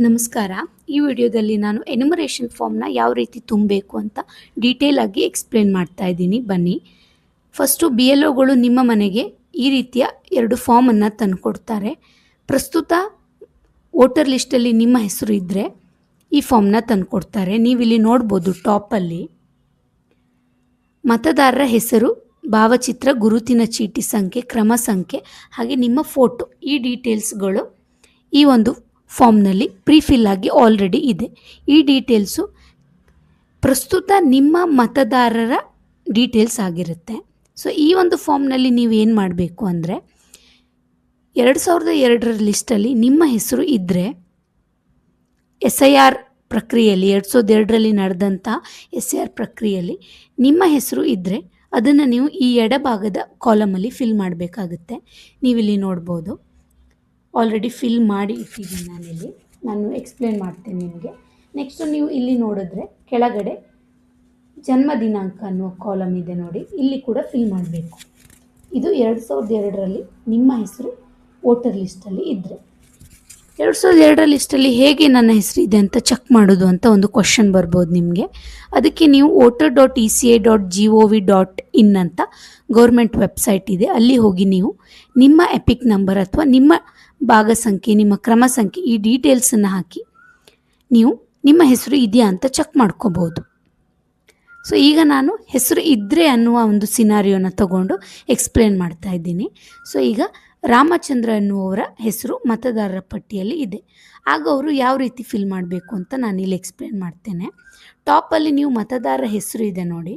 ನಮಸ್ಕಾರ. ಈ ವಿಡಿಯೋದಲ್ಲಿ ನಾನು ಎನ್ಯುಮರೇಷನ್ ಫಾರ್ಮ್ನ ಯಾವ ರೀತಿ ತುಂಬಬೇಕು ಅಂತ ಡೀಟೇಲ್ ಆಗಿ ಎಕ್ಸ್ಪ್ಲೇನ್ ಮಾಡ್ತಾ ಇದ್ದೀನಿ. ಬನ್ನಿ. ಫಸ್ಟು BLOಗಳು ನಿಮ್ಮ ಮನೆಗೆ ಈ ರೀತಿಯ 2 ಫಾರ್ಮನ್ನು ತಂದುಕೊಡ್ತಾರೆ. ಪ್ರಸ್ತುತ ವೋಟರ್ ಲಿಸ್ಟಲ್ಲಿ ನಿಮ್ಮ ಹೆಸರು ಇದ್ದರೆ ಈ ಫಾರ್ಮ್ನ ತಂದುಕೊಡ್ತಾರೆ. ನೀವಿಲ್ಲಿ ನೋಡ್ಬೋದು ಟಾಪಲ್ಲಿ ಮತದಾರರ ಹೆಸರು, ಭಾವಚಿತ್ರ, ಗುರುತಿನ ಚೀಟಿ ಸಂಖ್ಯೆ, ಕ್ರಮ ಸಂಖ್ಯೆ ಹಾಗೆ ನಿಮ್ಮ ಫೋಟೋ, ಈ ಡೀಟೇಲ್ಸ್ಗಳು ಈ ಒಂದು ಫಾರ್ಮ್ನಲ್ಲಿ ಪ್ರೀಫಿಲ್ ಆಗಿ ಆಲ್ರೆಡಿ ಇದೆ. ಈ ಡೀಟೇಲ್ಸು ಪ್ರಸ್ತುತ ನಿಮ್ಮ ಮತದಾರರ ಡೀಟೇಲ್ಸ್ ಆಗಿರುತ್ತೆ. ಸೊ ಈ ಒಂದು ಫಾರ್ಮ್ನಲ್ಲಿ ನೀವು ಏನು ಮಾಡಬೇಕು ಅಂದರೆ 2002 ಲಿಸ್ಟಲ್ಲಿ ನಿಮ್ಮ ಹೆಸರು ಇದ್ದರೆ SIR ಪ್ರಕ್ರಿಯೆಯಲ್ಲಿ 2002ರಲ್ಲಿ ನಡೆದಂಥ SIR ಪ್ರಕ್ರಿಯೆಯಲ್ಲಿ ನಿಮ್ಮ ಹೆಸರು ಇದ್ದರೆ ಅದನ್ನು ನೀವು ಈ ಎಡಭಾಗದ ಕಾಲಮಲ್ಲಿ ಫಿಲ್ ಮಾಡಬೇಕಾಗುತ್ತೆ. ನೀವಿಲ್ಲಿ ನೋಡ್ಬೋದು ಆಲ್ರೆಡಿ ಫಿಲ್ ಮಾಡಿ ಇಟ್ಟಿದ್ದೀನಿ. ನಾನು ಎಕ್ಸ್ಪ್ಲೇನ್ ಮಾಡ್ತೇನೆ ನಿಮಗೆ. ನೆಕ್ಸ್ಟು ನೀವು ಇಲ್ಲಿ ನೋಡಿದ್ರೆ ಕೆಳಗಡೆ ಜನ್ಮ ದಿನಾಂಕ ಅನ್ನೋ ಕಾಲಮ್ ಇದೆ ನೋಡಿ, ಇಲ್ಲಿ ಕೂಡ ಫಿಲ್ ಮಾಡಬೇಕು. ಇದು 2002ರಲ್ಲಿ ನಿಮ್ಮ ಹೆಸರು ವೋಟರ್ ಲಿಸ್ಟಲ್ಲಿ ಇದ್ದರೆ 2002 ಲಿಸ್ಟಲ್ಲಿ ಹೇಗೆ ನನ್ನ ಹೆಸರು ಇದೆ ಅಂತ ಚೆಕ್ ಮಾಡೋದು ಅಂತ ಒಂದು ಕ್ವಶನ್ ಬರ್ಬೋದು ನಿಮಗೆ. ಅದಕ್ಕೆ ನೀವು voter.eci.gov.in ಅಂತ ಗೌರ್ಮೆಂಟ್ ವೆಬ್ಸೈಟ್ ಇದೆ, ಅಲ್ಲಿ ಹೋಗಿ ನೀವು ನಿಮ್ಮ ಎಪಿಕ್ ನಂಬರ್ ಅಥವಾ ನಿಮ್ಮ ಭಾಗ ಸಂಖ್ಯೆ, ನಿಮ್ಮ ಕ್ರಮ ಸಂಖ್ಯೆ, ಈ ಡೀಟೇಲ್ಸನ್ನು ಹಾಕಿ ನೀವು ನಿಮ್ಮ ಹೆಸರು ಇದೆಯಾ ಅಂತ ಚೆಕ್ ಮಾಡ್ಕೋಬೋದು. ಸೊ ಈಗ ನಾನು ಹೆಸರು ಇದ್ದರೆ ಅನ್ನುವ ಒಂದು ಸಿನಾರಿಯೋನ ತಗೊಂಡು ಎಕ್ಸ್ಪ್ಲೇನ್ ಮಾಡ್ತಾ ಇದ್ದೀನಿ. ಸೊ ಈಗ ರಾಮಚಂದ್ರ ಅನ್ನುವವರ ಹೆಸರು ಮತದಾರರ ಪಟ್ಟಿಯಲ್ಲಿ ಇದೆ. ಆಗ ಅವರು ಯಾವ ರೀತಿ ಫಿಲ್ ಮಾಡಬೇಕು ಅಂತ ನಾನಿಲ್ಲಿ ಎಕ್ಸ್ಪ್ಲೇನ್ ಮಾಡ್ತೇನೆ. ಟಾಪಲ್ಲಿ ನೀವು ಮತದಾರರ ಹೆಸರು ಇದೆ ನೋಡಿ,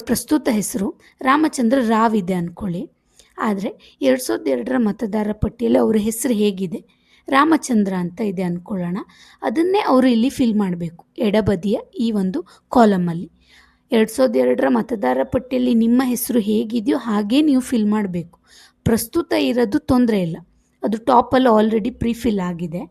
ಪ್ರಸ್ತುತ ಹೆಸರು ರಾಮಚಂದ್ರ ರಾವ್ ಇದೆ ಅಂದ್ಕೊಳ್ಳಿ. ಆದರೆ 2002ರ ಮತದಾರರ ಪಟ್ಟಿಯಲ್ಲಿ ಅವರ ಹೆಸರು ಹೇಗಿದೆ, ರಾಮಚಂದ್ರ ಅಂತ ಇದೆ ಅಂದ್ಕೊಳ್ಳೋಣ. ಅದನ್ನೇ ಅವರು ಇಲ್ಲಿ ಫಿಲ್ ಮಾಡಬೇಕು ಎಡಬದಿಯ ಈ ಒಂದು ಕಾಲಮಲ್ಲಿ. 2002ರ ಮತದಾರರ ಪಟ್ಟಿಯಲ್ಲಿ ನಿಮ್ಮ ಹೆಸರು ಹೇಗಿದೆಯೋ ಹಾಗೇ ನೀವು ಫಿಲ್ ಮಾಡಬೇಕು. ಪ್ರಸ್ತುತ ಇರೋದು ತೊಂದರೆ ಇಲ್ಲ, ಅದು ಟಾಪಲ್ಲಿ ಆಲ್ರೆಡಿ ಪ್ರೀಫಿಲ್ ಆಗಿದೆ.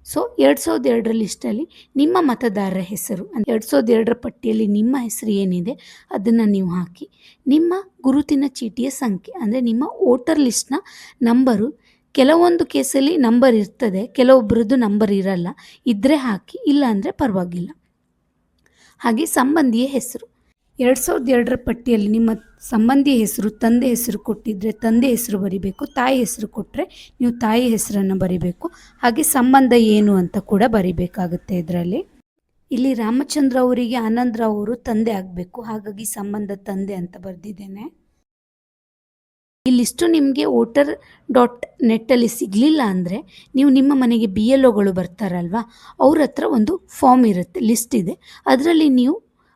ಸೊ 2002ರ ಲಿಸ್ಟಲ್ಲಿ ನಿಮ್ಮ ಮತದಾರರ ಹೆಸರು, 2002ರ ಪಟ್ಟಿಯಲ್ಲಿ ನಿಮ್ಮ ಹೆಸರು ಏನಿದೆ ಅದನ್ನು ನೀವು ಹಾಕಿ, ನಿಮ್ಮ ಗುರುತಿನ ಚೀಟಿಯ ಸಂಖ್ಯೆ ಅಂದರೆ ನಿಮ್ಮ ವೋಟರ್ ಲಿಸ್ಟ್ನ ನಂಬರು, ಕೆಲವೊಂದು ಕೇಸಲ್ಲಿ ನಂಬರ್ ಇರ್ತದೆ, ಕೆಲವೊಬ್ಬರದ್ದು ನಂಬರ್ ಇರಲ್ಲ, ಇದ್ದರೆ ಹಾಕಿ, ಇಲ್ಲ ಅಂದರೆ ಪರವಾಗಿಲ್ಲ. ಹಾಗೆ ಸಂಬಂಧಿಯ ಹೆಸರು, 2002ರ ಪಟ್ಟಿಯಲ್ಲಿ ನಿಮ್ಮ ಸಂಬಂಧಿಯ ಹೆಸರು, ತಂದೆ ಹೆಸರು ಕೊಟ್ಟಿದ್ದರೆ ತಂದೆ ಹೆಸರು ಬರಿಬೇಕು, ತಾಯಿ ಹೆಸರು ಕೊಟ್ಟರೆ ನೀವು ತಾಯಿ ಹೆಸರನ್ನು ಬರಿಬೇಕು. ಹಾಗೆ ಸಂಬಂಧ ಏನು ಅಂತ ಕೂಡ ಬರಿಬೇಕಾಗುತ್ತೆ ಇದರಲ್ಲಿ. ಇಲ್ಲಿ ರಾಮಚಂದ್ರ ಅವರಿಗೆ ಆನಂದರಾವ್ ಅವರು ತಂದೆ ಆಗಬೇಕು, ಹಾಗಾಗಿ ಸಂಬಂಧ ತಂದೆ ಅಂತ ಬರೆದಿದ್ದೇನೆ. ಈ ಲಿಸ್ಟು ನಿಮಗೆ voter.net ಸಿಗಲಿಲ್ಲ ಅಂದರೆ ನೀವು ನಿಮ್ಮ ಮನೆಗೆ BLOಗಳು ಬರ್ತಾರಲ್ವ, ಅವ್ರ ಹತ್ರ ಒಂದು ಫಾರ್ಮ್ ಇರುತ್ತೆ, ಲಿಸ್ಟ್ ಇದೆ, ಅದರಲ್ಲಿ ನೀವು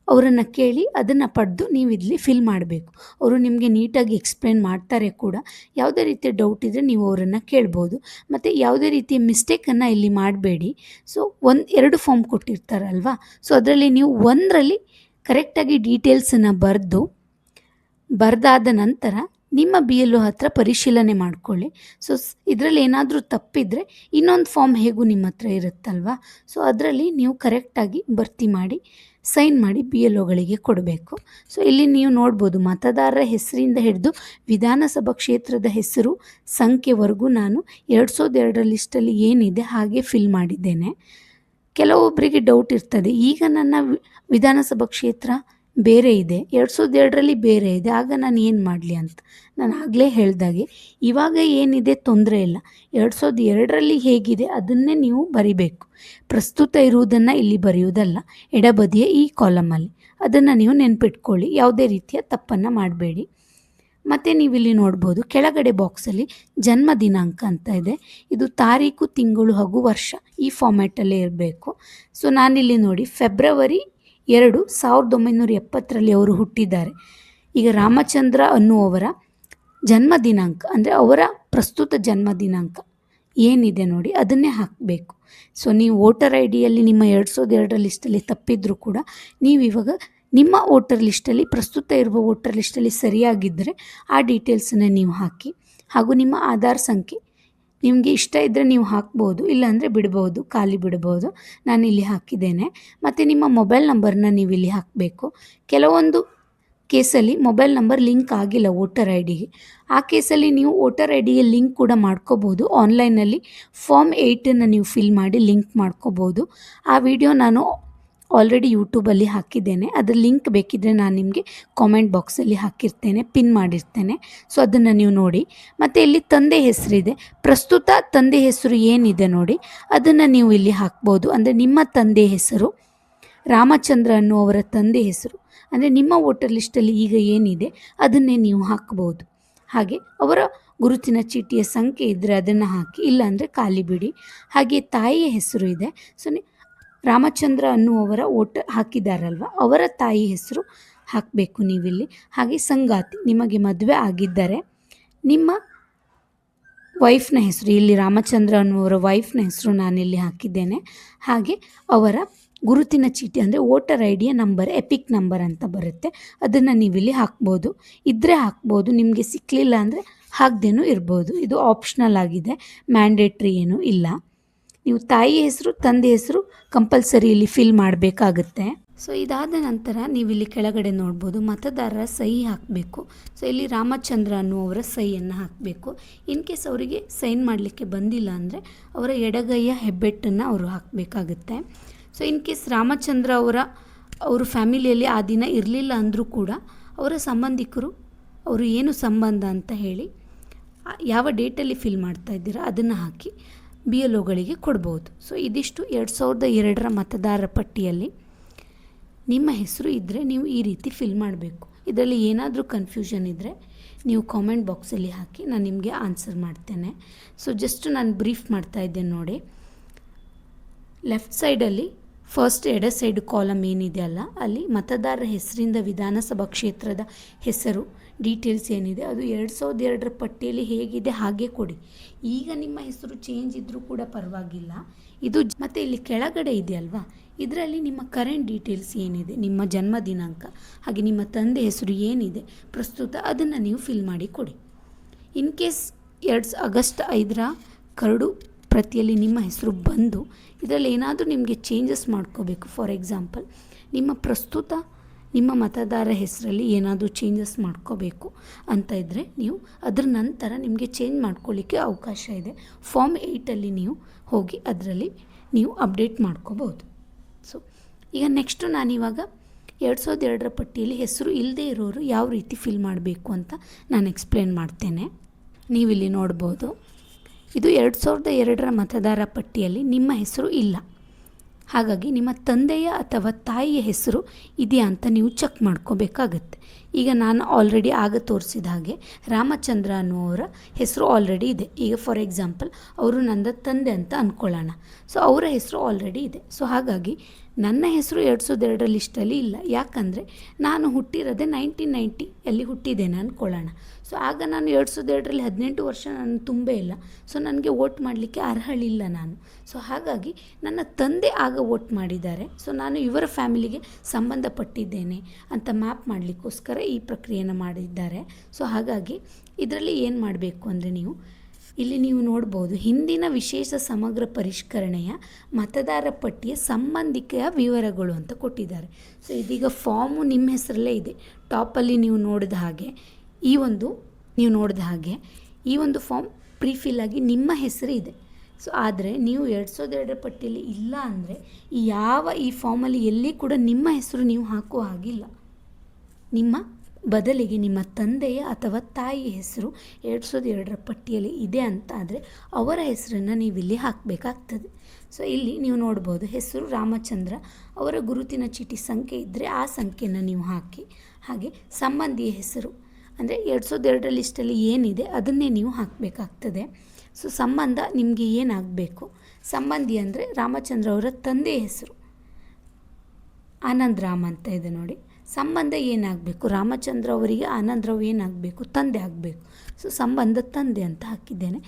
ಅವರನ್ನು ಕೇಳಿ ಅದನ್ನು ಪಡೆದು ನೀವು ಇಲ್ಲಿ ಫಿಲ್ ಮಾಡಬೇಕು. ಅವರು ನಿಮಗೆ ನೀಟಾಗಿ ಎಕ್ಸ್ಪ್ಲೇನ್ ಮಾಡ್ತಾರೆ ಕೂಡ. ಯಾವುದೇ ರೀತಿಯ ಡೌಟ್ ಇದ್ದರೆ ನೀವು ಅವರನ್ನು ಕೇಳ್ಬೋದು. ಮತ್ತು ಯಾವುದೇ ರೀತಿಯ ಮಿಸ್ಟೇಕನ್ನು ಇಲ್ಲಿ ಮಾಡಬೇಡಿ. ಸೊ 2 ಫಾರ್ಮ್ ಕೊಟ್ಟಿರ್ತಾರಲ್ವ, ಸೊ ಅದರಲ್ಲಿ ನೀವು ಒಂದರಲ್ಲಿ ಕರೆಕ್ಟಾಗಿ ಡೀಟೇಲ್ಸನ್ನು ಬರೆದಾದ ನಂತರ ನಿಮ್ಮ BLO ಹತ್ರ ಪರಿಶೀಲನೆ ಮಾಡಿಕೊಳ್ಳಿ. ಸೊ ಇದರಲ್ಲಿ ಏನಾದರೂ ತಪ್ಪಿದರೆ ಇನ್ನೊಂದು ಫಾರ್ಮ್ ಹೇಗೂ ನಿಮ್ಮ ಹತ್ರ ಇರುತ್ತಲ್ವ, ಸೊ ಅದರಲ್ಲಿ ನೀವು ಕರೆಕ್ಟಾಗಿ ಭರ್ತಿ ಮಾಡಿ ಸೈನ್ ಮಾಡಿ BLOಗಳಿಗೆ ಕೊಡಬೇಕು. ಸೊ ಇಲ್ಲಿ ನೀವು ನೋಡ್ಬೋದು ಮತದಾರರ ಹೆಸರಿಂದ ಹಿಡಿದು ವಿಧಾನಸಭಾ ಕ್ಷೇತ್ರದ ಹೆಸರು ಸಂಖ್ಯೆವರೆಗೂ ನಾನು 2002ರ ಲಿಸ್ಟಲ್ಲಿ ಏನಿದೆ ಹಾಗೆ ಫಿಲ್ ಮಾಡಿದ್ದೇನೆ. ಕೆಲವೊಬ್ಬರಿಗೆ ಡೌಟ್ ಇರ್ತದೆ, ಈಗ ನನ್ನ ವಿಧಾನಸಭಾ ಕ್ಷೇತ್ರ ಬೇರೆ ಇದೆ, 2002ರಲ್ಲಿ ಬೇರೆ ಇದೆ, ಆಗ ನಾನು ಏನು ಮಾಡಲಿ ಅಂತ. ನಾನು ಆಗಲೇ ಹೇಳ್ದಾಗೆ ಇವಾಗ ಏನಿದೆ ತೊಂದರೆ ಇಲ್ಲ, 2002ರಲ್ಲಿ ಹೇಗಿದೆ ಅದನ್ನೇ ನೀವು ಬರಿಬೇಕು. ಪ್ರಸ್ತುತ ಇರುವುದನ್ನು ಇಲ್ಲಿ ಬರೆಯುವುದಲ್ಲ, ಎಡಬದಿಯ ಈ ಕಾಲಮಲ್ಲಿ. ಅದನ್ನು ನೀವು ನೆನ್ಪಿಟ್ಕೊಳ್ಳಿ, ಯಾವುದೇ ರೀತಿಯ ತಪ್ಪನ್ನು ಮಾಡಬೇಡಿ. ಮತ್ತು ನೀವಿಲ್ಲಿ ನೋಡ್ಬೋದು ಕೆಳಗಡೆ ಬಾಕ್ಸಲ್ಲಿ ಜನ್ಮ ದಿನಾಂಕ ಅಂತ ಇದೆ, ಇದು ತಾರೀಕು, ತಿಂಗಳು ಹಾಗೂ ವರ್ಷ ಈ ಫಾರ್ಮ್ಯಾಟಲ್ಲೇ ಇರಬೇಕು. ಸೊ ನಾನಿಲ್ಲಿ ನೋಡಿ ಫೆಬ್ರವರಿ 2, 1970ರಲ್ಲಿ ಅವರು ಹುಟ್ಟಿದ್ದಾರೆ. ಈಗ ರಾಮಚಂದ್ರ ಅನ್ನುವವರ ಜನ್ಮ ದಿನಾಂಕ ಅಂದರೆ ಅವರ ಪ್ರಸ್ತುತ ಜನ್ಮ ದಿನಾಂಕ ಏನಿದೆ ನೋಡಿ ಅದನ್ನೇ ಹಾಕಬೇಕು. ಸೊ ನೀವು ವೋಟರ್ IDಯಲ್ಲಿ ನಿಮ್ಮ 2002ರ ಲಿಸ್ಟಲ್ಲಿ ತಪ್ಪಿದ್ರೂ ಕೂಡ ನೀವು ಇವಾಗ ನಿಮ್ಮ ವೋಟರ್ ಲಿಸ್ಟಲ್ಲಿ ಪ್ರಸ್ತುತ ಇರುವ ವೋಟರ್ ಲಿಸ್ಟಲ್ಲಿ ಸರಿಯಾಗಿದ್ದರೆ ಆ ಡೀಟೇಲ್ಸನ್ನು ನೀವು ಹಾಕಿ. ಹಾಗೂ ನಿಮ್ಮ ಆಧಾರ್ ಸಂಖ್ಯೆ ನಿಮಗೆ ಇಷ್ಟ ಇದ್ದರೆ ನೀವು ಹಾಕ್ಬೋದು, ಇಲ್ಲಾಂದರೆ ಬಿಡ್ಬೋದು, ಖಾಲಿ ಬಿಡ್ಬೋದು. ನಾನಿಲ್ಲಿ ಹಾಕಿದ್ದೇನೆ. ಮತ್ತು ನಿಮ್ಮ ಮೊಬೈಲ್ ನಂಬರ್ನ ನೀವು ಇಲ್ಲಿ ಹಾಕಬೇಕು. ಕೆಲವೊಂದು ಕೇಸಲ್ಲಿ ಮೊಬೈಲ್ ನಂಬರ್ ಲಿಂಕ್ ಆಗಿಲ್ಲ ವೋಟರ್ ಐ ಡಿಗೆ, ಆ ಕೇಸಲ್ಲಿ ನೀವು ವೋಟರ್ ಐ ಡಿಗೆ ಲಿಂಕ್ ಕೂಡ ಮಾಡ್ಕೋಬೋದು. ಆನ್ಲೈನಲ್ಲಿ ಫಾರ್ಮ್ 8 ನೀವು ಫಿಲ್ ಮಾಡಿ ಲಿಂಕ್ ಮಾಡ್ಕೋಬೋದು. ಆ ವಿಡಿಯೋ ನಾನು ಆಲ್ರೆಡಿ ಯೂಟ್ಯೂಬಲ್ಲಿ ಹಾಕಿದ್ದೇನೆ. ಅದರ ಲಿಂಕ್ ಬೇಕಿದ್ದರೆ ನಾನು ನಿಮಗೆ ಕಾಮೆಂಟ್ ಬಾಕ್ಸಲ್ಲಿ ಹಾಕಿರ್ತೇನೆ, ಪಿನ್ ಮಾಡಿರ್ತೇನೆ. ಸೊ ಅದನ್ನು ನೀವು ನೋಡಿ. ಮತ್ತು ಇಲ್ಲಿ ತಂದೆ ಹೆಸರಿದೆ, ಪ್ರಸ್ತುತ ತಂದೆ ಹೆಸರು ಏನಿದೆ ನೋಡಿ ಅದನ್ನು ನೀವು ಇಲ್ಲಿ ಹಾಕ್ಬೋದು. ಅಂದರೆ ನಿಮ್ಮ ತಂದೆ ಹೆಸರು ರಾಮಚಂದ್ರ ಅನ್ನುವರ ತಂದೆ ಹೆಸರು, ಅಂದರೆ ನಿಮ್ಮ ವೋಟರ್ ಲಿಸ್ಟಲ್ಲಿ ಈಗ ಏನಿದೆ ಅದನ್ನೇ ನೀವು ಹಾಕ್ಬೋದು. ಹಾಗೆ ಅವರ ಗುರುತಿನ ಚೀಟಿಯ ಸಂಖ್ಯೆ ಇದ್ದರೆ ಅದನ್ನು ಹಾಕಿ, ಇಲ್ಲಾಂದರೆ ಖಾಲಿ ಬಿಡಿ. ಹಾಗೆ ತಾಯಿಯ ಹೆಸರು ಇದೆ, ಸೊ ರಾಮಚಂದ್ರ ಅನ್ನುವವರ ವೋಟರ್ ಹಾಕಿದಾರಲ್ವ ಅವರ ತಾಯಿ ಹೆಸರು ಹಾಕಬೇಕು ನೀವಿಲ್ಲಿ. ಹಾಗೆ ಸಂಗಾತಿ, ನಿಮಗೆ ಮದುವೆ ಆಗಿದ್ದರೆ ನಿಮ್ಮ ವೈಫ್ನ ಹೆಸರು, ಇಲ್ಲಿ ರಾಮಚಂದ್ರ ಅನ್ನುವರ ವೈಫ್ನ ಹೆಸರು ನಾನಿಲ್ಲಿ ಹಾಕಿದ್ದೇನೆ. ಹಾಗೆ ಅವರ ಗುರುತಿನ ಚೀಟಿ ಅಂದರೆ ವೋಟರ್ ಐ ಡಿಯ ನಂಬರ್, ಎಪಿಕ್ ನಂಬರ್ ಅಂತ ಬರುತ್ತೆ, ಅದನ್ನು ನೀವಿಲ್ಲಿ ಹಾಕ್ಬೋದು. ಇದ್ದರೆ ಹಾಕ್ಬೋದು, ನಿಮಗೆ ಸಿಕ್ಕಲಿಲ್ಲ ಅಂದರೆ ಹಾಕ್ದೇನೂ ಇರ್ಬೋದು. ಇದು ಆಪ್ಷನಲ್ ಆಗಿದೆ, ಮ್ಯಾಂಡೇಟ್ರಿ ಏನೂ ಇಲ್ಲ. ನೀವು ತಾಯಿ ಹೆಸರು ತಂದೆ ಹೆಸರು ಕಂಪಲ್ಸರಿ ಇಲ್ಲಿ ಫಿಲ್ ಮಾಡಬೇಕಾಗುತ್ತೆ. ಸೊ ಇದಾದ ನಂತರ ನೀವು ಇಲ್ಲಿ ಕೆಳಗಡೆ ನೋಡ್ಬೋದು ಮತದಾರರ ಸಹಿ ಹಾಕಬೇಕು. ಸೊ ಇಲ್ಲಿ ರಾಮಚಂದ್ರ ಅನ್ನುವವರ ಸಹಿಯನ್ನು ಹಾಕಬೇಕು. ಇನ್ ಕೇಸ್ ಅವರಿಗೆ ಸೈನ್ ಮಾಡಲಿಕ್ಕೆ ಬಂದಿಲ್ಲ ಅಂದರೆ ಅವರ ಎಡಗೈಯ ಹೆಬ್ಬೆಟ್ಟನ್ನು ಅವರು ಹಾಕಬೇಕಾಗುತ್ತೆ. ಸೊ ಇನ್ ಕೇಸ್ ರಾಮಚಂದ್ರ ಅವ್ರ ಫ್ಯಾಮಿಲಿಯಲ್ಲಿ ಆ ದಿನ ಇರಲಿಲ್ಲ ಅಂದರೂ ಕೂಡ ಅವರ ಸಂಬಂಧಿಕರು ಅವರು ಏನು ಸಂಬಂಧ ಅಂತ ಹೇಳಿ ಯಾವ ಡೇಟಲ್ಲಿ ಫಿಲ್ ಮಾಡ್ತಾ ಇದ್ದೀರಾ ಅದನ್ನು ಹಾಕಿ BLOಗಳಿಗೆ ಕೊಡ್ಬೋದು. ಸೊ ಇದಿಷ್ಟು 2002 ಮತದಾರರ ಪಟ್ಟಿಯಲ್ಲಿ ನಿಮ್ಮ ಹೆಸರು ಇದ್ದರೆ ನೀವು ಈ ರೀತಿ ಫಿಲ್ ಮಾಡಬೇಕು. ಇದರಲ್ಲಿ ಏನಾದರೂ ಕನ್ಫ್ಯೂಷನ್ ಇದ್ದರೆ ನೀವು ಕಾಮೆಂಟ್ ಬಾಕ್ಸಲ್ಲಿ ಹಾಕಿ, ನಾನು ನಿಮಗೆ ಆನ್ಸರ್ ಮಾಡ್ತೇನೆ. ಸೊ ಜಸ್ಟ್ ನಾನು ಬ್ರೀಫ್ ಮಾಡ್ತಾ ಇದ್ದೇನೆ ನೋಡಿ. ಲೆಫ್ಟ್ ಸೈಡಲ್ಲಿ ಫಸ್ಟ್ ಎಡ ಸೈಡ್ ಕಾಲಮ್ ಏನಿದೆ ಅಲ್ಲ, ಅಲ್ಲಿ ಮತದಾರರ ಹೆಸರಿಂದ ವಿಧಾನಸಭಾ ಕ್ಷೇತ್ರದ ಹೆಸರು ಡೀಟೇಲ್ಸ್ ಏನಿದೆ ಅದು 2002 ಪಟ್ಟಿಯಲ್ಲಿ ಹೇಗಿದೆ ಹಾಗೆ ಕೊಡಿ. ಈಗ ನಿಮ್ಮ ಹೆಸರು ಚೇಂಜ್ ಇದ್ದರೂ ಕೂಡ ಪರವಾಗಿಲ್ಲ ಇದು. ಮತ್ತು ಇಲ್ಲಿ ಕೆಳಗಡೆ ಇದೆಯಲ್ವಾ, ಇದರಲ್ಲಿ ನಿಮ್ಮ ಕರೆಂಟ್ ಡೀಟೇಲ್ಸ್ ಏನಿದೆ, ನಿಮ್ಮ ಜನ್ಮ ದಿನಾಂಕ ಹಾಗೆ ನಿಮ್ಮ ತಂದೆ ಹೆಸರು ಏನಿದೆ ಪ್ರಸ್ತುತ ಅದನ್ನು ನೀವು ಫಿಲ್ ಮಾಡಿ ಕೊಡಿ. ಇನ್ ಕೇಸ್ ಆಗಸ್ಟ್ 5 ಕರಡು ಪ್ರತಿಯಲ್ಲಿ ನಿಮ್ಮ ಹೆಸರು ಬಂದು ಇದರಲ್ಲಿ ಏನಾದರೂ ನಿಮಗೆ ಚೇಂಜಸ್ ಮಾಡ್ಕೋಬೇಕು, ಫಾರ್ ಎಕ್ಸಾಂಪಲ್ ನಿಮ್ಮ ಪ್ರಸ್ತುತ ನಿಮ್ಮ ಮತದಾರ ಹೆಸರಲ್ಲಿ ಏನಾದರೂ ಚೇಂಜಸ್ ಮಾಡ್ಕೋಬೇಕು ಅಂತ ಇದ್ದರೆ ನೀವು ಅದರ ನಂತರ ನಿಮಗೆ ಚೇಂಜ್ ಮಾಡ್ಕೊಳ್ಳಿಕ್ಕೆ ಅವಕಾಶ ಇದೆ. ಫಾರ್ಮ್ 8 ನೀವು ಹೋಗಿ ಅದರಲ್ಲಿ ನೀವು ಅಪ್ಡೇಟ್ ಮಾಡ್ಕೋಬೋದು. ಸೊ ಈಗ ನೆಕ್ಸ್ಟು ನಾನಿವಾಗ 2002 ಪಟ್ಟಿಯಲ್ಲಿ ಹೆಸರು ಇಲ್ಲದೇ ಇರೋರು ಯಾವ ರೀತಿ ಫಿಲ್ ಮಾಡಬೇಕು ಅಂತ ನಾನು ಎಕ್ಸ್ಪ್ಲೇನ್ ಮಾಡ್ತೇನೆ. ನೀವಿಲ್ಲಿ ನೋಡ್ಬೋದು, ಇದು 2002 ಮತದಾರ ಪಟ್ಟಿಯಲ್ಲಿ ನಿಮ್ಮ ಹೆಸರು ಇಲ್ಲ. ಹಾಗಾಗಿ ನಿಮ್ಮ ತಂದೆಯ ಅಥವಾ ತಾಯಿಯ ಹೆಸರು ಇದೆಯಾ ಅಂತ ನೀವು ಚೆಕ್ ಮಾಡ್ಕೋಬೇಕಾಗತ್ತೆ. ಈಗ ನಾನು ಆಲ್ರೆಡಿ ಆಗ ತೋರಿಸಿದ ಹಾಗೆ ರಾಮಚಂದ್ರ ಅನ್ನುವರ ಹೆಸರು ಆಲ್ರೆಡಿ ಇದೆ. ಈಗ ಫಾರ್ ಎಕ್ಸಾಂಪಲ್ ಅವರು ನನ್ನ ತಂದೆ ಅಂತ ಅಂದ್ಕೊಳ್ಳೋಣ. ಸೊ ಅವರ ಹೆಸರು ಆಲ್ರೆಡಿ ಇದೆ. ಸೊ ಹಾಗಾಗಿ ನನ್ನ ಹೆಸರು 2002 ಲಿಸ್ಟಲ್ಲಿ ಇಲ್ಲ. ಯಾಕಂದರೆ ನಾನು ಹುಟ್ಟಿರೋದೆ 1990 ಹುಟ್ಟಿದ್ದೇನೆ ಅಂದ್ಕೊಳ್ಳೋಣ. ಸೊ ಆಗ ನಾನು 2002 18 ವರ್ಷ ನಾನು ತುಂಬೇ ಇಲ್ಲ. ಸೊ ನನಗೆ ವೋಟ್ ಮಾಡಲಿಕ್ಕೆ ಅರ್ಹಳಿಲ್ಲ ನಾನು. ಸೊ ಹಾಗಾಗಿ ನನ್ನ ತಂದೆ ಆಗ ವೋಟ್ ಮಾಡಿದ್ದಾರೆ. ಸೊ ನಾನು ಇವರ ಫ್ಯಾಮಿಲಿಗೆ ಸಂಬಂಧಪಟ್ಟಿದ್ದೇನೆ ಅಂತ ಮ್ಯಾಪ್ ಮಾಡಲಿಕ್ಕೋಸ್ಕರ ಈ ಪ್ರಕ್ರಿಯೆಯನ್ನು ಮಾಡಿದ್ದಾರೆ. ಸೊ ಹಾಗಾಗಿ ಇದರಲ್ಲಿ ಏನು ಮಾಡಬೇಕು ಅಂದರೆ ಇಲ್ಲಿ ನೀವು ನೋಡ್ಬೋದು, ಹಿಂದಿನ ವಿಶೇಷ ಸಮಗ್ರ ಪರಿಷ್ಕರಣೆಯ ಮತದಾರ ಪಟ್ಟಿಯ ಸಂಬಂಧಿಕೆಯ ವಿವರಗಳು ಅಂತ ಕೊಟ್ಟಿದ್ದಾರೆ. ಸೊ ಇದೀಗ ಫಾರ್ಮು ನಿಮ್ಮ ಹೆಸರಲ್ಲೇ ಇದೆ. ಟಾಪಲ್ಲಿ ನೀವು ನೋಡಿದ ಹಾಗೆ ಈ ಒಂದು ಫಾರ್ಮ್ ಪ್ರೀಫಿಲ್ ಆಗಿ ನಿಮ್ಮ ಹೆಸರು ಇದೆ. ಸೊ ಆದರೆ ನೀವು 2002 ಪಟ್ಟಿಯಲ್ಲಿ ಇಲ್ಲ ಅಂದರೆ ಈ ಫಾರ್ಮಲ್ಲಿ ಎಲ್ಲಿ ಕೂಡ ನಿಮ್ಮ ಹೆಸರು ನೀವು ಹಾಕುವ ಹಾಗಿಲ್ಲ. ನಿಮ್ಮ ಬದಲಿಗೆ ನಿಮ್ಮ ತಂದೆಯ ಅಥವಾ ತಾಯಿಯ ಹೆಸರು 2002 ಪಟ್ಟಿಯಲ್ಲಿ ಇದೆ ಅಂತ ಆದರೆ ಅವರ ಹೆಸರನ್ನು ನೀವಿಲ್ಲಿ ಹಾಕಬೇಕಾಗ್ತದೆ. ಸೊ ಇಲ್ಲಿ ನೀವು ನೋಡ್ಬೋದು, ಹೆಸರು ರಾಮಚಂದ್ರ, ಅವರ ಗುರುತಿನ ಚೀಟಿ ಸಂಖ್ಯೆ ಇದ್ದರೆ ಆ ಸಂಖ್ಯೆಯನ್ನು ನೀವು ಹಾಕಿ. ಹಾಗೆ ಸಂಬಂಧಿಯ ಹೆಸರು ಅಂದರೆ 2002 ಲಿಸ್ಟಲ್ಲಿ ಏನಿದೆ ಅದನ್ನೇ ನೀವು ಹಾಕಬೇಕಾಗ್ತದೆ. ಸೊ ಸಂಬಂಧ ನಿಮಗೆ ಏನಾಗಬೇಕು, ಸಂಬಂಧಿ ಅಂದರೆ ರಾಮಚಂದ್ರ ಅವರ ತಂದೆಯ ಹೆಸರು ಆನಂದ್ ರಾಮ್ ಅಂತ ಇದೆ ನೋಡಿ. ಸಂಬಂಧ ಏನಾಗಬೇಕು, ರಾಮಚಂದ್ರ ಅವರಿಗೆ ಆನಂದರಾವ್ ಏನಾಗಬೇಕು, ತಂದೆ ಆಗಬೇಕು. ಸೊ ಸಂಬಂಧ ತಂದೆ ಅಂತ ಹಾಕಿದ್ದೇನೆ.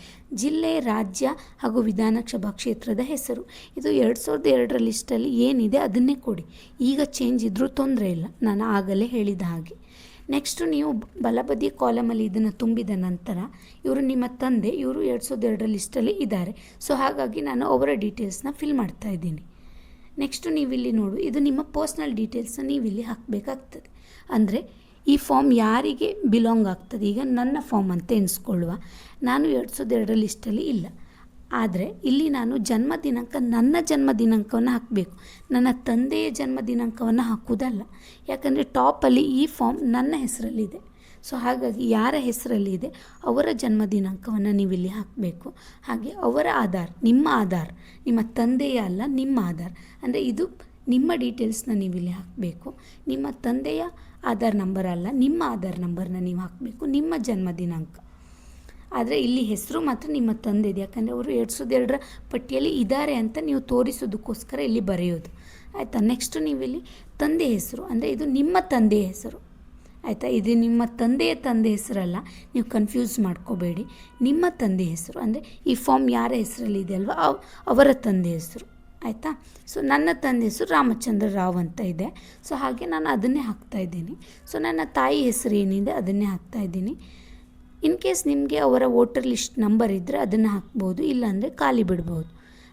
ಜಿಲ್ಲೆ, ರಾಜ್ಯ ಹಾಗೂ ವಿಧಾನಸಭಾ ಕ್ಷೇತ್ರದ ಹೆಸರು ಇದು 2002 ಲಿಸ್ಟಲ್ಲಿ ಏನಿದೆ ಅದನ್ನೇ ಕೊಡಿ. ಈಗ ಚೇಂಜ್ ಇದ್ದರೂ ತೊಂದರೆ ಇಲ್ಲ, ನಾನು ಆಗಲೇ ಹೇಳಿದ ಹಾಗೆ. ನೆಕ್ಸ್ಟು ನೀವು ಬಲಬದಿಯ ಕಾಲಮಲ್ಲಿ ಇದನ್ನು ತುಂಬಿದ ನಂತರ ಇವರು ನಿಮ್ಮ ತಂದೆ, ಇವರು 2002 ಲಿಸ್ಟಲ್ಲಿ ಇದ್ದಾರೆ. ಸೊ ಹಾಗಾಗಿ ನಾನು ಅವರ ಡೀಟೇಲ್ಸ್ನ ಫಿಲ್ ಮಾಡ್ತಾ ಇದ್ದೀನಿ. ನೆಕ್ಸ್ಟು ನೀವಿಲ್ಲಿ ನೋಡು, ಇದು ನಿಮ್ಮ ಪರ್ಸ್ನಲ್ ಡೀಟೇಲ್ಸ್ನ ನೀವಿಲ್ಲಿ ಹಾಕಬೇಕಾಗ್ತದೆ. ಅಂದರೆ ಈ ಫಾರ್ಮ್ ಯಾರಿಗೆ ಬಿಲಾಂಗ್ ಆಗ್ತದೆ, ಈಗ ನನ್ನ ಫಾರ್ಮ್ ಅಂತ ಎಣಿಸ್ಕೊಳ್ಳುವ. ನಾನು 2002 ಲಿಸ್ಟಲ್ಲಿ ಇಲ್ಲ, ಆದರೆ ಇಲ್ಲಿ ನಾನು ಜನ್ಮ ದಿನಾಂಕ, ನನ್ನ ಜನ್ಮ ದಿನಾಂಕವನ್ನು ಹಾಕಬೇಕು, ನನ್ನ ತಂದೆಯ ಜನ್ಮ ದಿನಾಂಕವನ್ನು ಹಾಕುವುದಲ್ಲ. ಯಾಕಂದರೆ ಟಾಪಲ್ಲಿ ಈ ಫಾರ್ಮ್ ನನ್ನ ಹೆಸರಲ್ಲಿದೆ. ಸೊ ಹಾಗಾಗಿ ಯಾರ ಹೆಸರಲ್ಲಿ ಇದೆ ಅವರ ಜನ್ಮ ದಿನಾಂಕವನ್ನು ನೀವಿಲ್ಲಿ ಹಾಕಬೇಕು. ಹಾಗೆ ಅವರ ಆಧಾರ್, ನಿಮ್ಮ ತಂದೆಯ ಅಲ್ಲ, ನಿಮ್ಮ ಆಧಾರ್ ಅಂದರೆ ಇದು ನಿಮ್ಮ ಡೀಟೇಲ್ಸ್ನ ನೀವಿಲ್ಲಿ ಹಾಕಬೇಕು. ನಿಮ್ಮ ತಂದೆಯ ಆಧಾರ್ ನಂಬರ್ ಅಲ್ಲ, ನಿಮ್ಮ ಆಧಾರ್ ನಂಬರ್ನ ನೀವು ಹಾಕಬೇಕು, ನಿಮ್ಮ ಜನ್ಮ ದಿನಾಂಕ. ಆದರೆ ಇಲ್ಲಿ ಹೆಸರು ಮಾತ್ರ ನಿಮ್ಮ ತಂದೆದು, ಯಾಕಂದರೆ ಅವರು 2002 ಪಟ್ಟಿಯಲ್ಲಿ ಇದ್ದಾರೆ ಅಂತ ನೀವು ತೋರಿಸೋದಕ್ಕೋಸ್ಕರ ಇಲ್ಲಿ ಬರೆಯೋದು. ಆಯಿತಾ. ನೆಕ್ಸ್ಟು ನೀವಿಲ್ಲಿ ತಂದೆ ಹೆಸರು ಅಂದರೆ ಇದು ನಿಮ್ಮ ತಂದೆಯ ಹೆಸರು. ಆಯಿತಾ. ಇದು ನಿಮ್ಮ ತಂದೆ ಹೆಸರಲ್ಲ, ನೀವು ಕನ್ಫ್ಯೂಸ್ ಮಾಡ್ಕೋಬೇಡಿ. ನಿಮ್ಮ ತಂದೆ ಹೆಸರು ಅಂದರೆ ಈ ಫಾರ್ಮ್ ಯಾರ ಹೆಸರಲ್ಲಿ ಇದೆ ಅಲ್ವಾ, ಅವರ ತಂದೆ ಹೆಸರು. ಆಯಿತಾ. ಸೊ ನನ್ನ ತಂದೆ ಹೆಸರು ರಾಮಚಂದ್ರ ರಾವ್ ಅಂತ ಇದೆ. ಸೊ ಹಾಗೆ ನಾನು ಅದನ್ನೇ ಹಾಕ್ತಾಯಿದ್ದೀನಿ. ಸೊ ನನ್ನ ತಾಯಿ ಹೆಸರು ಏನಿದೆ ಅದನ್ನೇ ಹಾಕ್ತಾಯಿದ್ದೀನಿ. ಇನ್ ಕೇಸ್ ನಿಮಗೆ ಅವರ ವೋಟರ್ ಲಿಸ್ಟ್ ನಂಬರ್ ಇದ್ದರೆ ಅದನ್ನು ಹಾಕ್ಬೋದು, ಇಲ್ಲಾಂದರೆ ಖಾಲಿ ಬಿಡ್ಬೋದು.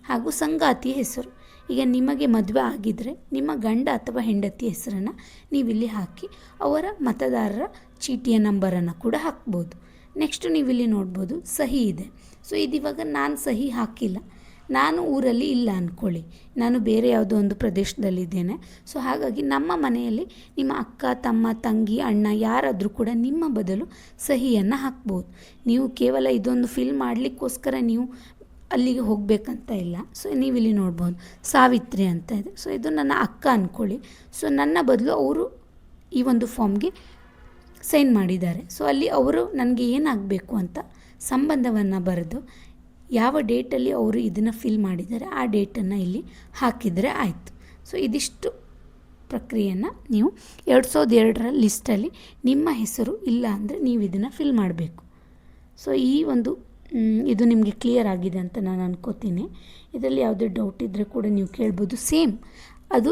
ಹಾಗೂ ಸಂಗಾತಿಯ ಹೆಸರು, ಈಗ ನಿಮಗೆ ಮದುವೆ ಆಗಿದ್ದರೆ ನಿಮ್ಮ ಗಂಡ ಅಥವಾ ಹೆಂಡತಿ ಹೆಸರನ್ನು ನೀವಿಲ್ಲಿ ಹಾಕಿ ಅವರ ಮತದಾರರ ಚೀಟಿಯ ನಂಬರನ್ನು ಕೂಡ ಹಾಕ್ಬೋದು. ನೆಕ್ಸ್ಟು ನೀವಿಲ್ಲಿ ನೋಡ್ಬೋದು ಸಹಿ ಇದೆ. ಸೊ ಇದಿವಾಗ ನಾನು ಸಹಿ ಹಾಕಿಲ್ಲ, ನಾನು ಊರಲ್ಲಿ ಇಲ್ಲ ಅಂದ್ಕೊಳ್ಳಿ, ನಾನು ಬೇರೆ ಯಾವುದೋ ಒಂದು ಪ್ರದೇಶದಲ್ಲಿದ್ದೇನೆ. ಸೊ ಹಾಗಾಗಿ ನಮ್ಮ ಮನೆಯಲ್ಲಿ ನಿಮ್ಮ ಅಕ್ಕ, ತಮ್ಮ, ತಂಗಿ, ಅಣ್ಣ ಯಾರಾದರೂ ಕೂಡ ನಿಮ್ಮ ಬದಲು ಸಹಿಯನ್ನು ಹಾಕ್ಬೋದು. ನೀವು ಕೇವಲ ಇದೊಂದು ಫಿಲ್ ಮಾಡಲಿಕ್ಕೋಸ್ಕರ ನೀವು ಅಲ್ಲಿಗೆ ಹೋಗಬೇಕಂತ ಇಲ್ಲ. ಸೊ ನೀವಿಲ್ಲಿ ನೋಡ್ಬೋದು ಸಾವಿತ್ರಿ ಅಂತ ಇದೆ. ಸೊ ಇದು ನನ್ನ ಅಕ್ಕ ಅಂದ್ಕೊಳ್ಳಿ. ಸೊ ನನ್ನ ಬದಲು ಅವರು ಈ ಒಂದು ಫಾರ್ಮ್ಗೆ ಸೈನ್ ಮಾಡಿದ್ದಾರೆ. ಸೊ ಅಲ್ಲಿ ಅವರು ನನಗೆ ಏನಾಗಬೇಕು ಅಂತ ಸಂಬಂಧವನ್ನು ಬರೆದು ಯಾವ ಡೇಟಲ್ಲಿ ಅವರು ಇದನ್ನು ಫಿಲ್ ಮಾಡಿದ್ದಾರೆ ಆ ಡೇಟನ್ನು ಇಲ್ಲಿ ಹಾಕಿದರೆ ಆಯಿತು. ಸೊ ಇದಿಷ್ಟು ಪ್ರಕ್ರಿಯೆಯನ್ನು ನೀವು 2002 ಲಿಸ್ಟಲ್ಲಿ ನಿಮ್ಮ ಹೆಸರು ಇಲ್ಲ ಅಂದರೆ ನೀವು ಇದನ್ನು ಫಿಲ್ ಮಾಡಬೇಕು. ಸೊ ಈ ಒಂದು ಇದು ನಿಮಗೆ ಕ್ಲಿಯರ್ ಆಗಿದೆ ಅಂತ ನಾನು ಅನ್ಕೋತೀನಿ. ಇದರಲ್ಲಿ ಯಾವುದೇ ಡೌಟ್ ಇದ್ದರೆ ಕೂಡ ನೀವು ಕೇಳ್ಬೋದು. ಸೇಮ್ ಅದು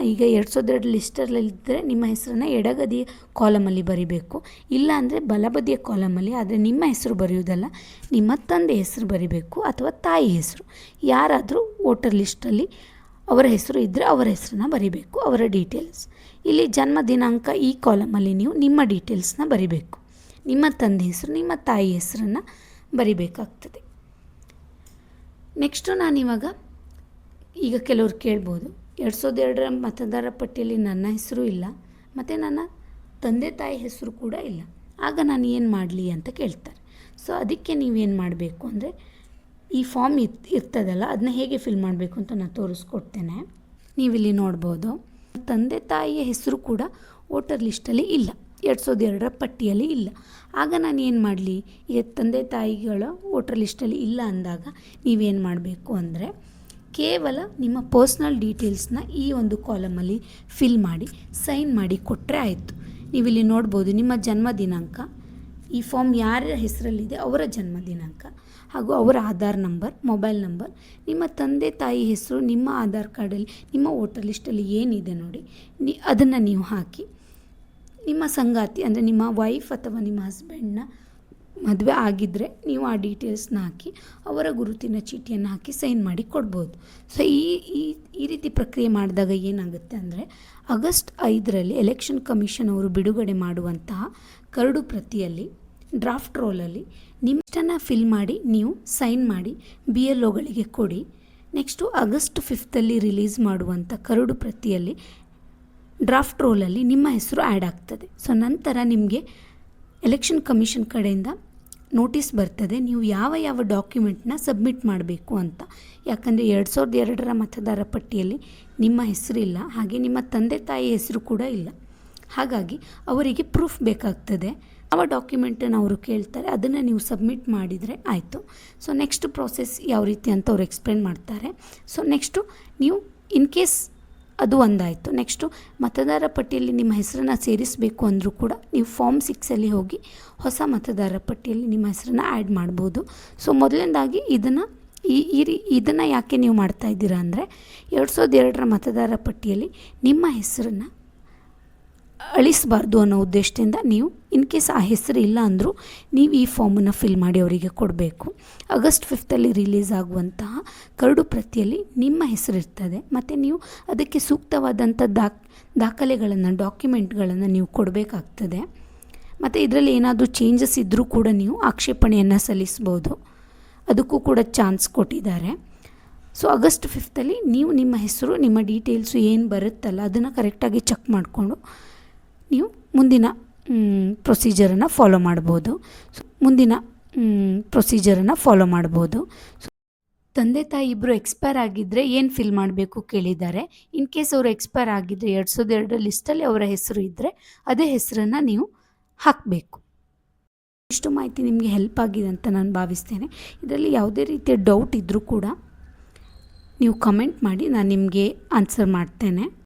ಈಗ 2002 ಲಿಸ್ಟಲ್ಲಿದ್ದರೆ ನಿಮ್ಮ ಹೆಸರನ್ನು ಎಡಗದಿಯ ಕಾಲಮಲ್ಲಿ ಬರಿಬೇಕು, ಇಲ್ಲ ಅಂದರೆ ಬಲಬದಿಯ ಕಾಲಮಲ್ಲಿ. ಆದರೆ ನಿಮ್ಮ ಹೆಸರು ಬರೆಯುವುದಲ್ಲ, ನಿಮ್ಮ ತಂದೆ ಹೆಸರು ಬರಿಬೇಕು ಅಥವಾ ತಾಯಿ ಹೆಸರು. ಯಾರಾದರೂ ವೋಟರ್ ಲಿಸ್ಟಲ್ಲಿ ಅವರ ಹೆಸರು ಇದ್ದರೆ ಅವರ ಹೆಸರನ್ನ ಬರಿಬೇಕು, ಅವರ ಡೀಟೇಲ್ಸ್. ಇಲ್ಲಿ ಜನ್ಮ ದಿನಾಂಕ ಈ ಕಾಲಮಲ್ಲಿ ನೀವು ನಿಮ್ಮ ಡೀಟೇಲ್ಸ್ನ ಬರಿಬೇಕು, ನಿಮ್ಮ ತಂದೆ ಹೆಸರು, ನಿಮ್ಮ ತಾಯಿ ಹೆಸರನ್ನು ಬರಿಬೇಕಾಗ್ತದೆ. ನೆಕ್ಸ್ಟು ನಾನಿವಾಗ ಈಗ ಕೆಲವ್ರು ಕೇಳ್ಬೋದು 2002 ಮತದಾರರ ಪಟ್ಟಿಯಲ್ಲಿ ನನ್ನ ಹೆಸರು ಇಲ್ಲ ಮತ್ತು ನನ್ನ ತಂದೆ ತಾಯಿ ಹೆಸರು ಕೂಡ ಇಲ್ಲ, ಆಗ ನಾನು ಏನು ಮಾಡಲಿ ಅಂತ ಕೇಳ್ತಾರೆ. ಸೊ ಅದಕ್ಕೆ ನೀವೇನು ಮಾಡಬೇಕು ಅಂದರೆ ಈ ಫಾರ್ಮ್ ಇರ್ತದಲ್ಲ ಅದನ್ನ ಹೇಗೆ ಫಿಲ್ ಮಾಡಬೇಕು ಅಂತ ನಾನು ತೋರಿಸ್ಕೊಡ್ತೇನೆ. ನೀವಿಲ್ಲಿ ನೋಡ್ಬೋದು ತಂದೆ ತಾಯಿಯ ಹೆಸರು ಕೂಡ ವೋಟರ್ ಲಿಸ್ಟಲ್ಲಿ ಇಲ್ಲ, 2002 ಪಟ್ಟಿಯಲ್ಲಿ ಇಲ್ಲ. ಆಗ ನಾನು ಏನು ಮಾಡಲಿ, ಈಗ ತಂದೆ ತಾಯಿಗಳ ವೋಟರ್ ಲಿಸ್ಟಲ್ಲಿ ಇಲ್ಲ ಅಂದಾಗ ನೀವೇನು ಮಾಡಬೇಕು ಅಂದರೆ ಕೇವಲ ನಿಮ್ಮ ಪರ್ಸ್ನಲ್ ಡೀಟೇಲ್ಸ್ನ ಈ ಒಂದು ಕಾಲಮಲ್ಲಿ ಫಿಲ್ ಮಾಡಿ ಸೈನ್ ಮಾಡಿ ಕೊಟ್ಟರೆ ಆಯಿತು. ನೀವಿಲ್ಲಿ ನೋಡ್ಬೋದು ನಿಮ್ಮ ಜನ್ಮ ದಿನಾಂಕ, ಈ ಫಾರ್ಮ್ ಯಾರ ಹೆಸರಲ್ಲಿದೆ ಅವರ ಜನ್ಮ ದಿನಾಂಕ ಹಾಗೂ ಅವರ ಆಧಾರ್ ನಂಬರ್, ಮೊಬೈಲ್ ನಂಬರ್, ನಿಮ್ಮ ತಂದೆ ತಾಯಿ ಹೆಸರು ನಿಮ್ಮ ಆಧಾರ್ ಕಾರ್ಡಲ್ಲಿ ನಿಮ್ಮ ವೋಟರ್ ಲಿಸ್ಟಲ್ಲಿ ಏನಿದೆ ನೋಡಿ ಅದನ್ನು ನೀವು ಹಾಕಿ, ನಿಮ್ಮ ಸಂಗಾತಿ ಅಂದರೆ ನಿಮ್ಮ ವೈಫ್ ಅಥವಾ ನಿಮ್ಮ ಹಸ್ಬೆಂಡ್ನ ಮದುವೆ ಆಗಿದ್ದರೆ ನೀವು ಆ ಡೀಟೇಲ್ಸ್ನ ಹಾಕಿ ಅವರ ಗುರುತಿನ ಚೀಟಿಯನ್ನು ಹಾಕಿ ಸೈನ್ ಮಾಡಿ ಕೊಡ್ಬೋದು. ಸೊ ಈ ರೀತಿ ಪ್ರಕ್ರಿಯೆ ಮಾಡಿದಾಗ ಏನಾಗುತ್ತೆ ಅಂದರೆ ಆಗಸ್ಟ್ 5ರಲ್ಲಿ ಎಲೆಕ್ಷನ್ ಕಮಿಷನ್ ಅವರು ಬಿಡುಗಡೆ ಮಾಡುವಂತಹ ಕರಡು ಪ್ರತಿಯಲ್ಲಿ ಡ್ರಾಫ್ಟ್ ರೋಲಲ್ಲಿ ನಿಮ್ಮಷ್ಟನ್ನು ಫಿಲ್ ಮಾಡಿ ನೀವು ಸೈನ್ ಮಾಡಿ BLOಗಳಿಗೆ ಕೊಡಿ. ನೆಕ್ಸ್ಟು ಆಗಸ್ಟ್ 5ರಲ್ಲಿ ರಿಲೀಸ್ ಮಾಡುವಂಥ ಕರಡು ಪ್ರತಿಯಲ್ಲಿ ಡ್ರಾಫ್ಟ್ ರೋಲಲ್ಲಿ ನಿಮ್ಮ ಹೆಸರು ಆ್ಯಡ್ ಆಗ್ತದೆ. ಸೊ ನಂತರ ನಿಮಗೆ ಎಲೆಕ್ಷನ್ ಕಮಿಷನ್ ಕಡೆಯಿಂದ ನೋಟಿಸ್ ಬರ್ತದೆ ನೀವು ಯಾವ ಡಾಕ್ಯುಮೆಂಟ್ನ ಸಬ್ಮಿಟ್ ಮಾಡಬೇಕು ಅಂತ. ಯಾಕಂದರೆ 2002 ಮತದಾರ ಪಟ್ಟಿಯಲ್ಲಿ ನಿಮ್ಮ ಹೆಸರಿಲ್ಲ, ಹಾಗೆ ನಿಮ್ಮ ತಂದೆ ತಾಯಿ ಹೆಸರು ಕೂಡ ಇಲ್ಲ. ಹಾಗಾಗಿ ಅವರಿಗೆ ಪ್ರೂಫ್ ಬೇಕಾಗ್ತದೆ. ಯಾವ ಡಾಕ್ಯುಮೆಂಟನ್ನು ಅವರು ಕೇಳ್ತಾರೆ ಅದನ್ನು ನೀವು ಸಬ್ಮಿಟ್ ಮಾಡಿದರೆ ಆಯಿತು. ಸೊ ನೆಕ್ಸ್ಟ್ ಪ್ರೋಸೆಸ್ ಯಾವ ರೀತಿ ಅಂತ ಅವ್ರು ಎಕ್ಸ್ಪ್ಲೇನ್ ಮಾಡ್ತಾರೆ. ಸೊ ನೆಕ್ಸ್ಟು ನೀವು ಇನ್ ಕೇಸ್ ಅದು ಒಂದಾಯಿತು. ನೆಕ್ಸ್ಟು ಮತದಾರ ಪಟ್ಟಿಯಲ್ಲಿ ನಿಮ್ಮ ಹೆಸರನ್ನು ಸೇರಿಸಬೇಕು ಅಂದರೂ ಕೂಡ ನೀವು ಫಾರ್ಮ್ 6ಅಲ್ಲಿ ಹೋಗಿ ಹೊಸ ಮತದಾರ ಪಟ್ಟಿಯಲ್ಲಿ ನಿಮ್ಮ ಹೆಸರನ್ನು ಆ್ಯಡ್ ಮಾಡ್ಬೋದು. ಸೊ ಮೊದಲನೇದಾಗಿ ಇದನ್ನು ಯಾಕೆ ನೀವು ಮಾಡ್ತಾ ಇದ್ದೀರಾ ಅಂದರೆ 2002 ಮತದಾರ ಪಟ್ಟಿಯಲ್ಲಿ ನಿಮ್ಮ ಹೆಸರನ್ನು ಅಳಿಸಬಾರ್ದು ಅನ್ನೋ ಉದ್ದೇಶದಿಂದ ನೀವು ಇನ್ ಕೇಸ್ ಆ ಹೆಸರು ಇಲ್ಲ ಅಂದರೂ ನೀವು ಈ ಫಾರ್ಮನ್ನು ಫಿಲ್ ಮಾಡಿ ಅವರಿಗೆ ಕೊಡಬೇಕು. ಆಗಸ್ಟ್ 5 ರಿಲೀಸ್ ಆಗುವಂತಹ ಕರಡು ಪ್ರತಿಯಲ್ಲಿ ನಿಮ್ಮ ಹೆಸರು ಇರ್ತದೆ ಮತ್ತು ನೀವು ಅದಕ್ಕೆ ಸೂಕ್ತವಾದಂಥ ದಾಖಲೆಗಳನ್ನು ಡಾಕ್ಯುಮೆಂಟ್ಗಳನ್ನು ನೀವು ಕೊಡಬೇಕಾಗ್ತದೆ. ಮತ್ತು ಇದರಲ್ಲಿ ಏನಾದರೂ ಚೇಂಜಸ್ ಇದ್ದರೂ ಕೂಡ ನೀವು ಆಕ್ಷೇಪಣೆಯನ್ನು ಸಲ್ಲಿಸ್ಬೋದು, ಅದಕ್ಕೂ ಕೂಡ ಚಾನ್ಸ್ ಕೊಟ್ಟಿದ್ದಾರೆ. ಸೊ ಆಗಸ್ಟ್ 5 ನೀವು ನಿಮ್ಮ ಹೆಸರು ನಿಮ್ಮ ಡೀಟೇಲ್ಸು ಏನು ಬರುತ್ತಲ್ಲ ಅದನ್ನು ಕರೆಕ್ಟಾಗಿ ಚೆಕ್ ಮಾಡಿಕೊಂಡು ನೀವು ಮುಂದಿನ ಪ್ರೊಸೀಜರನ್ನು ಫಾಲೋ ಮಾಡ್ಬೋದು. ತಂದೆ ತಾಯಿ ಇಬ್ಬರು ಎಕ್ಸ್ಪೈರ್ ಆಗಿದ್ದರೆ ಏನು ಫಿಲ್ ಮಾಡಬೇಕು ಕೇಳಿದ್ದಾರೆ. ಇನ್ ಕೇಸ್ ಅವರು ಎಕ್ಸ್ಪೈರ್ ಆಗಿದ್ದರೆ 2002 ಲಿಸ್ಟಲ್ಲಿ ಅವರ ಹೆಸರು ಇದ್ದರೆ ಅದೇ ಹೆಸರನ್ನು ನೀವು ಹಾಕಬೇಕು. ಇಷ್ಟು ಮಾಹಿತಿ ನಿಮಗೆ ಹೆಲ್ಪ್ ಆಗಿದೆ ಅಂತ ನಾನು ಭಾವಿಸ್ತೇನೆ. ಇದರಲ್ಲಿ ಯಾವುದೇ ರೀತಿಯ ಡೌಟ್ ಇದ್ದರೂ ಕೂಡ ನೀವು ಕಮೆಂಟ್ ಮಾಡಿ, ನಾನು ನಿಮಗೆ ಆನ್ಸರ್ ಮಾಡ್ತೇನೆ.